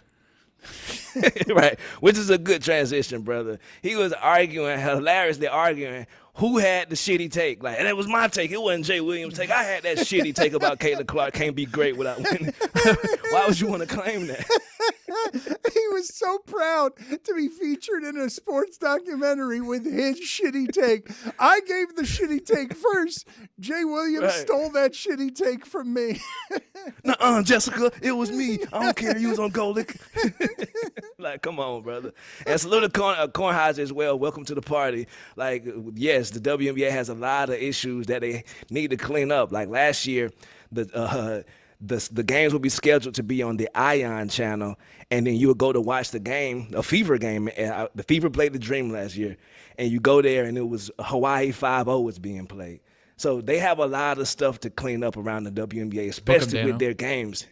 Right, which is a good transition, brother. He was hilariously arguing who had the shitty take. Like, and it was my take. It wasn't Jay Williams' take. I had that shitty take about Caitlin Clark can't be great without winning. Why would you want to claim that? He was so proud to be featured in a sports documentary with his shitty take. I gave the shitty take first. Jay Williams stole that shitty take from me. Nuh-uh, Jessica, it was me. I don't care. You was on Golick. Like, come on, brother. And salute to Kornheiser as well. Welcome to the party. Like, yes, the WNBA has a lot of issues that they need to clean up. Like last year, the games would be scheduled to be on the Ion channel, and then you would go to watch the game, a Fever game. The Fever played the Dream last year, and you go there, and it was Hawaii 5-0 was being played. So they have a lot of stuff to clean up around the WNBA, especially with their games.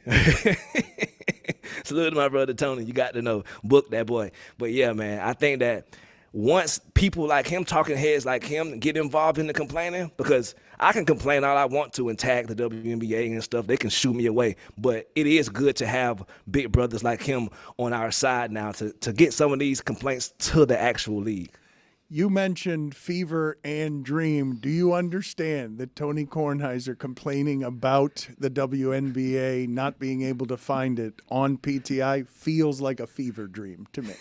Salute to my brother Tony. You got to know. Book that boy. But yeah, man, I think that once people like him, talking heads like him, get involved in the complaining, because I can complain all I want to and tag the WNBA and stuff. They can shoot me away. But it is good to have big brothers like him on our side now to get some of these complaints to the actual league. You mentioned Fever and Dream. Do you understand that Tony Kornheiser complaining about the WNBA not being able to find it on PTI feels like a fever dream to me?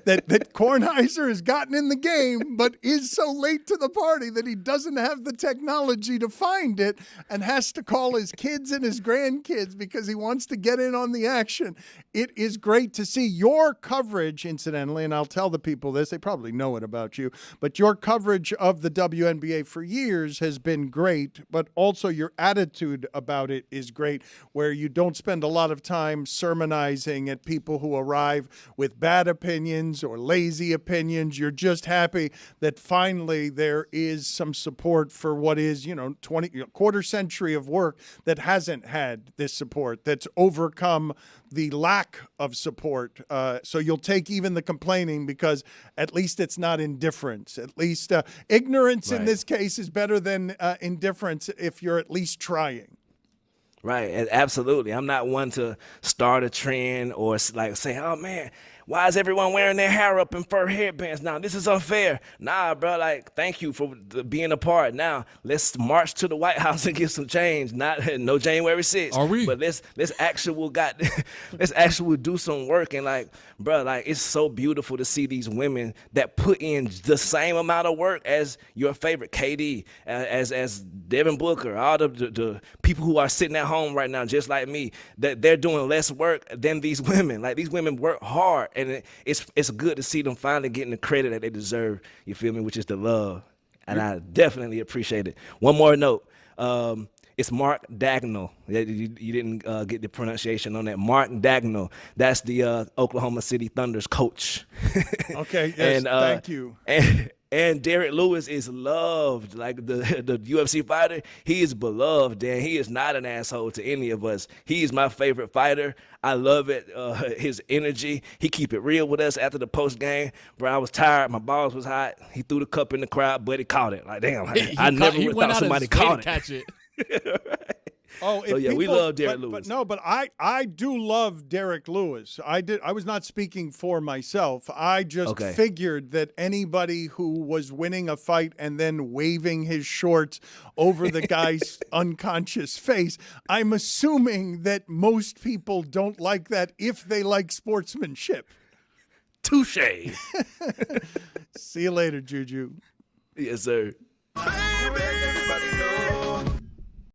That Kornheiser has gotten in the game but is so late to the party that he doesn't have the technology to find it and has to call his kids and his grandkids because he wants to get in on the action. It is great to see your coverage, incidentally, and I'll tell the people this, they probably know it about you, but your coverage of the WNBA for years has been great, but also your attitude about it is great, where you don't spend a lot of time sermonizing at people who arrive with bad opinions or lazy opinions. You're just happy that finally there is some support for what is, quarter century of work that hasn't had this support, that's overcome the lack of support. So you'll take even the complaining because at least it's not indifference. At least ignorance in this case is better than indifference if you're at least trying. Right, absolutely. I'm not one to start a trend or like say, oh man, why is everyone wearing their hair up in fur headbands now? This is unfair. Nah, bro, like, thank you for being a part. Now, let's march to the White House and get some change. No January 6th. Are we? But let's actually do some work. And like, bro, like, it's so beautiful to see these women that put in the same amount of work as your favorite KD, as Devin Booker, all the people who are sitting at home right now, just like me, that they're doing less work than these women. Like, these women work hard. And it's good to see them finally getting the credit that they deserve, you feel me, which is the love. And I definitely appreciate it. One more note. It's Mark Dagnall. You didn't get the pronunciation on that. Mark Dagnall. That's the Oklahoma City Thunder's coach. Okay, yes, thank you. And Derrick Lewis is loved, like the UFC fighter. He is beloved, Dan. He is not an asshole to any of us. He is my favorite fighter. I love it. His energy. He keep it real with us after the post game. Bro, I was tired. My balls was hot. He threw the cup in the crowd, but he caught it. Like, damn, I never would have thought somebody caught it. Catch it. Oh, so yeah, we love Derrick Lewis. But I do love Derrick Lewis. I was not speaking for myself. I just figured that anybody who was winning a fight and then waving his shorts over the guy's unconscious face, I'm assuming that most people don't like that if they like sportsmanship. Touche. See you later, JuJu. Yes, sir. Baby, everybody know